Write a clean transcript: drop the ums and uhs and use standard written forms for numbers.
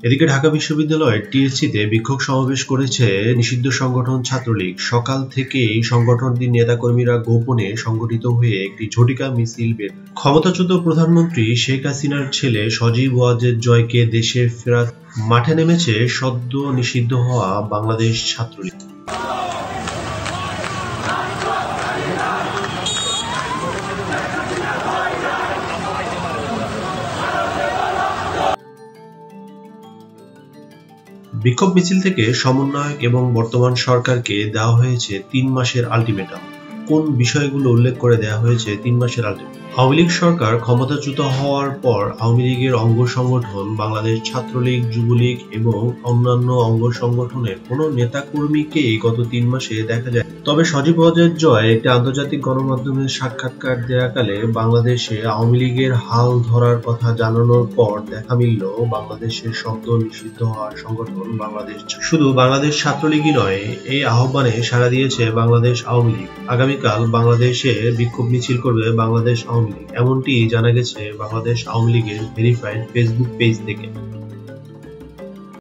এদিকে ঢাকা বিশ্ববিদ্যালয়ের টিএসসিতে বিক্ষোভ সমাবেশ করেছে নিষিদ্ধ সংগঠন ছাত্রলীগ। সকাল থেকেই সংগঠনটির নেতাকর্মীরা গোপনে সংগঠিত হয়ে একটি ঝটিকা মিছিল বের করে ক্ষমতাচ্যুত প্রধানমন্ত্রী শেখ হাসিনার ছেলে সজীব ওয়াজেদ জয়কে দেশে ফেরাতে মাঠে নেমেছে সদ্য নিষিদ্ধ হওয়া বাংলাদেশ ছাত্রলীগ। বিক্ষোভ মিছিল থেকে সমন্বয়ক এবং বর্তমান সরকারকে দেওয়া হয়েছে ৩ মাসের আলটিমেটাম। কোন বিষয়গুলো উল্লেখ করে দেওয়া হয়েছে ৩ মাসের আলটিমেটাম? আওয়ামী লীগ সরকার ক্ষমতাচ্যুত হওয়ার পর আওয়ামী লীগের অঙ্গ সংগঠন বাংলাদেশ ছাত্রলীগ, যুবলীগ এবং অন্যান্য অঙ্গ সংগঠনের কোনো নেতাকর্মীকে গত ৩ মাসে দেখা যায়। তবে সজীব ওয়াজেদ জয় একটি আন্তর্জাতিক গণমাধ্যমের সাক্ষাৎকার দেয়াকালে বাংলাদেশে আওয়ামী লীগের হাল ধরার কথা জানানোর পর দেখা মিলল বাংলাদেশের শব্দ নিষিদ্ধ হওয়ার সংগঠন বাংলাদেশ। শুধু বাংলাদেশ ছাত্রলীগই নয়, এই আহ্বানে সাড়া দিয়েছে বাংলাদেশ আওয়ামী লীগ। আগামীকাল বাংলাদেশে বিক্ষোভ মিছিল করবে বাংলাদেশ আওয়ামী লীগ, এমনটি জানা গেছে বাংলাদেশ আওয়ামী লীগের ভেরিফাইড ফেসবুক পেজ থেকে।